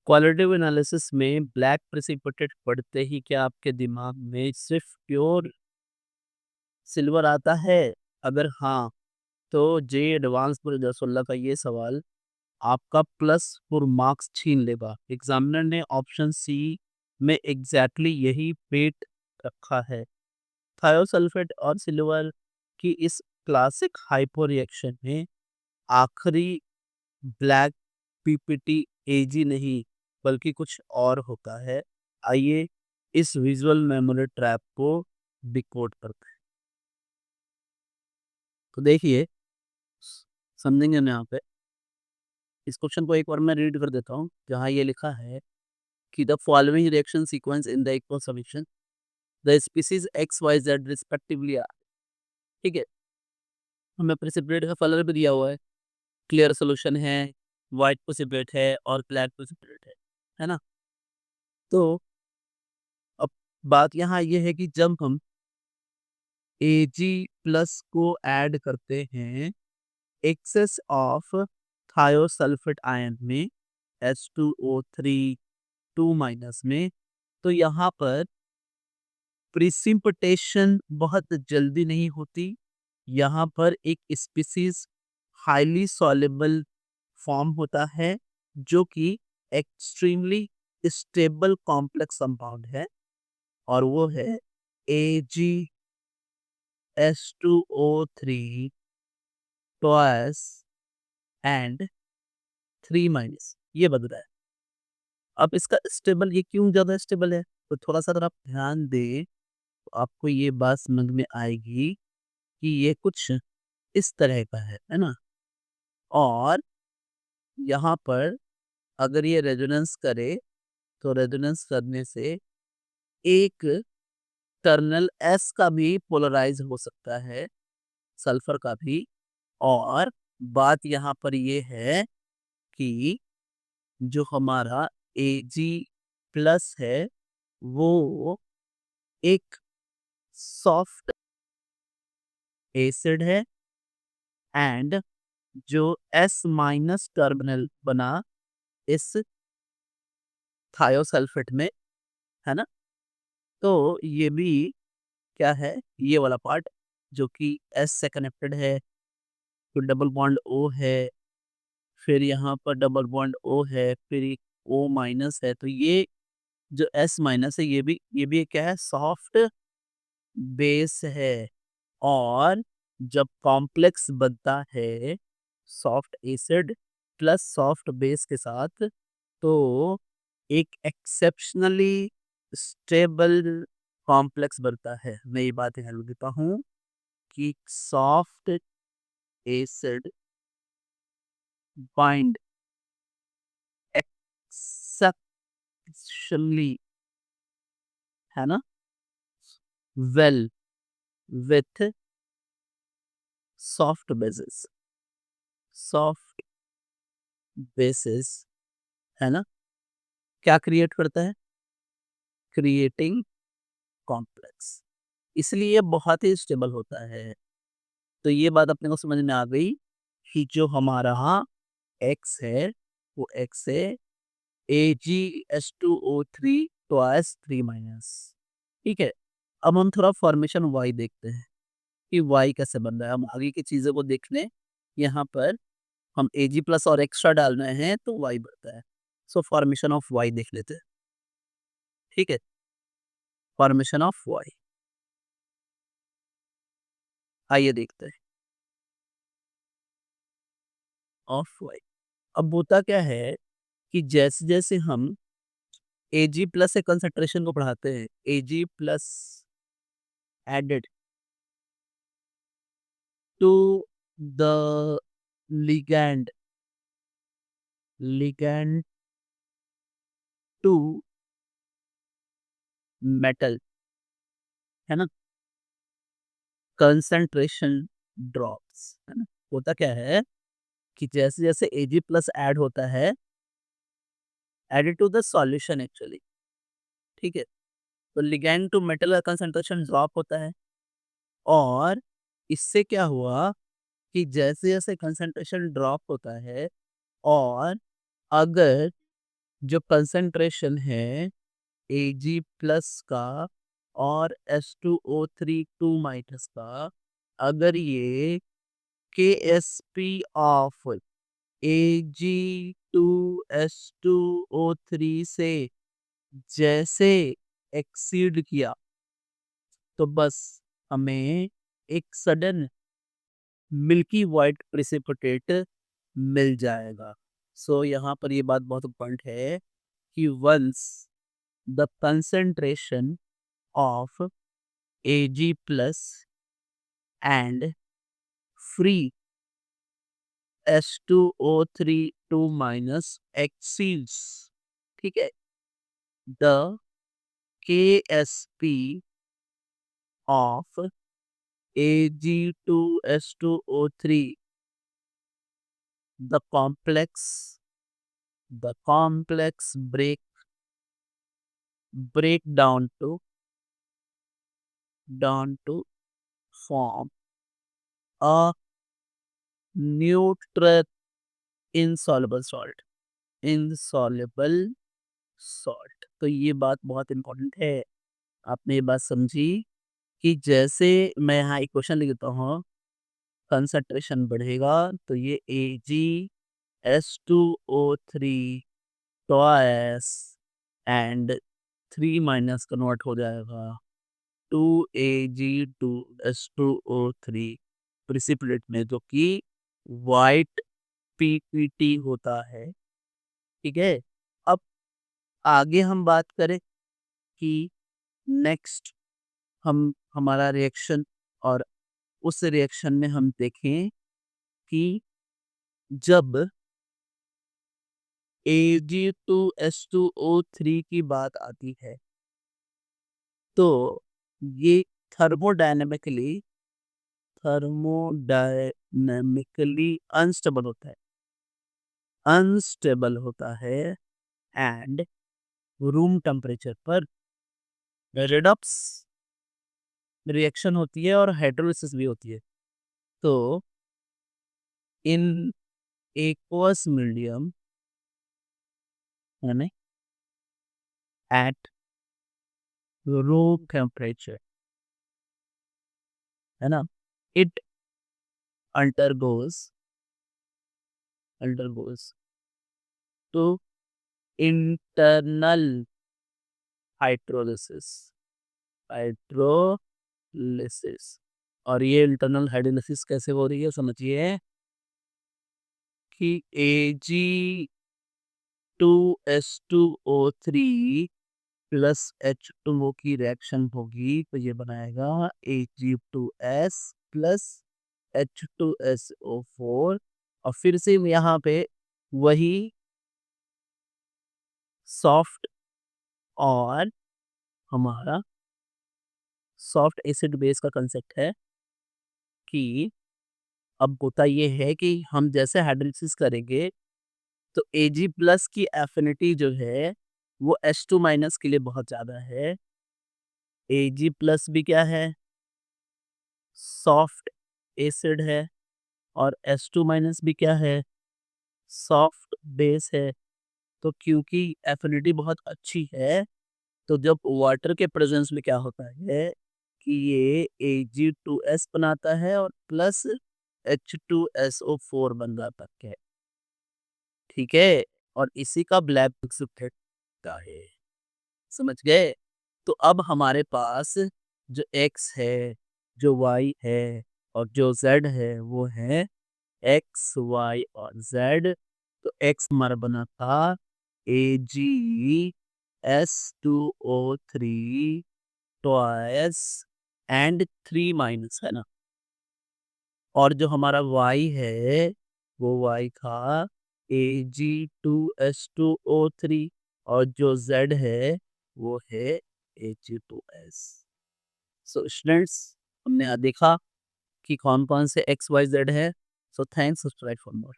Qualitative analysis में black precipitate पढ़ते ही क्या आपके दिमाग में सिर्फ प्योर सिल्वर आता है? अगर हाँ, तो जे एडवांस 2016 का ये सवाल आपका +4 मार्क्स छीन लेगा। एग्जामिनर ने ऑप्शन सी में एग्जैक्टली यही पेट रखा है। थायोसल्फेट और सिल्वर की इस क्लासिक हाइपो रिएक्शन में आखिरी ब्लैक पीपीटी एजी नहीं बल्कि कुछ और होता है। आइए इस विजुअल मेमोरी ट्रैप को डिकोड करते हैं। तो देखिए, समझेंगे ना यहाँ पे। इस क्वेश्चन को एक बार मैं रीड कर देता हूँ, जहाँ ये लिखा है कि the following reaction sequence in the equal summation the species X Y Z respectively are. ठीक है, हमें प्रेसिपिटेट का कलर भी दिया हुआ है, क्लियर सोल्यूशन है, वाइट प्रेसिपिटेट है और ब्लैक प्रेसिपिटेट है ना। तो अब बात यहाँ ये है कि जब हम Ag प्लस को ऐड करते हैं एक्सेस ऑफ थायोसल्फेट आयन में H2O3 2 माइनस में, तो यहाँ पर प्रिसिपिटेशन बहुत जल्दी नहीं होती। यहाँ पर एक स्पीसीज हाईली सॉल्युबल फॉर्म होता है जो कि एक्सट्रीमली स्टेबल कॉम्प्लेक्स कंपाउंड है, और वो है AgH2O3 ट्वाइस एंड 3 माइनस, ये बन रहा है। अब इसका स्टेबल ये क्यों ज्यादा स्टेबल है, तो थोड़ा सा अगर आप ध्यान दें तो आपको ये बात समझ में आएगी कि ये कुछ इस तरह का है ना। और यहाँ पर अगर ये रेजोनेंस करे तो रेजोनेंस करने से एक टर्मिनल एस का भी पोलराइज हो सकता है, सल्फर का भी। और बात यहाँ पर ये है कि जो हमारा Ag प्लस है वो एक सॉफ्ट एसिड है, एंड जो S माइनस टर्मिनल बना इस थायोसल्फेट में, है ना, तो ये भी क्या है, ये वाला पार्ट जो कि S से कनेक्टेड है, तो डबल बॉन्ड O है, फिर यहाँ पर डबल बॉन्ड O है, फिर एक O माइनस है, तो ये जो S माइनस है ये भी क्या है, सॉफ्ट बेस है। और जब कॉम्प्लेक्स बनता है soft acid plus soft base के साथ, तो एक एक्सेप्शनली स्टेबल कॉम्प्लेक्स बनता है। मैं ये बात ध्यान देता हूँ कि सॉफ्ट एसिड बाइंड एक्सेप्शनली, है ना, well with soft basis, soft basis, है ना, क्या क्रिएट करता है, क्रिएटिंग कॉम्प्लेक्स, इसलिए बहुत ही स्टेबल होता है। तो ये बात अपने को समझ में आ गई कि जो हमारा एक्स है वो एक्स है AgH2O3 ट्वाइस 3 माइनस। ठीक है, अब हम थोड़ा फॉर्मेशन वाई देखते हैं कि वाई कैसे बन रहा है। हम आगे की चीजों को देखने यहाँ पर हम Ag प्लस और एक्स्ट्रा डाल रहे हैं तो वाई बढ़ता है। सो फॉर्मेशन ऑफ वाई देख लेते हैं। ठीक है, फॉर्मेशन ऑफ वाई आइए देखते हैं। ऑफ वाई, अब होता क्या है कि जैसे जैसे हम Ag प्लस से कंसंट्रेशन को बढ़ाते हैं, Ag plus added to the ligand, ligand to metal, है ना, कंसंट्रेशन ड्रॉप्स, है ना। होता क्या है कि जैसे जैसे Ag प्लस ऐड होता है, added to the solution actually, ठीक है, तो लिगैंड टू मेटल का कंसंट्रेशन ड्रॉप होता है। और इससे क्या हुआ कि जैसे जैसे कंसंट्रेशन ड्रॉप होता है, और अगर जो कंसंट्रेशन है Ag प्लस का और H2O3 2 माइनस का, अगर ये KSP ऑफ Ag2H2O3 से जैसे एक्सीड किया, तो बस हमें एक सडन मिल्की व्हाइट प्रेसिपिटेट मिल जाएगा। सो यहाँ पर ये बात बहुत इम्पोर्टेंट है कि once the concentration of Ag plus and free H2O3 2 minus exceeds, ठीक है, the KSP of Ag2H2O3, the complex break down to form a neutral insoluble salt। तो ये बात बहुत इंपॉर्टेंट है, आपने ये बात समझी कि जैसे मैं यहाँ इक्वेशन लिख देता हूँ, कंसंट्रेशन बढ़ेगा तो ये AgH2O3 twice and 3 minus convert हो जाएगा टू Ag2H2O3 प्रिसिपिटेट में, जो कि वाइट पीपीटी होता है। ठीक है, अब आगे हम बात करें कि नेक्स्ट हम हमारा रिएक्शन, और उस रिएक्शन में हम देखें कि जब Ag2H2O3 की बात आती है तो ये थर्मोडायनेमिकली अनस्टेबल होता है एंड रूम टेम्परेचर पर रेडॉक्स रिएक्शन होती है और हाइड्रोलिसिस भी होती है। तो इन एक्वस मीडियम यानी एट रूम टेम्परेचर, है ना, it undergoes to internal hydrolysis hydrolysis और ये इंटरनल हाइड्रोलिसिस कैसे हो रही है समझिए कि Ag2H2O3 प्लस H2O की रिएक्शन होगी तो ये बनाएगा Ag2S प्लस H2SO4, और फिर से यहाँ पे वही सॉफ्ट और हमारा सॉफ्ट एसिड बेस का कंसेप्ट है कि अब होता ये है कि हम जैसे हाइड्रोलिसिस करेंगे तो Ag प्लस की एफिनिटी जो है वो H2 माइनस के लिए बहुत ज़्यादा है। Ag प्लस भी क्या है, सॉफ्ट एसिड है, और H2 माइनस भी क्या है, सॉफ्ट बेस है। तो क्योंकि एफिनिटी बहुत अच्छी है तो जब वाटर के प्रेजेंस में क्या होता है कि ये Ag2S बनाता है और प्लस H2SO4 बन जाता है। ठीक है, और इसी का ब्लैक होता है, समझ गए। तो अब हमारे पास जो x है, जो y है और जो z है वो है x, y और z। तो x हमारा बना था AgS2O3 ट्वाइस एंड 3 माइनस, है ना, और जो हमारा y है वो y था Ag2H2O3 और जो z है वो है Ag2S। सो स्टूडेंट्स, हमने देखा कि कौन कौन से x y z है। So thanks, subscribe for more.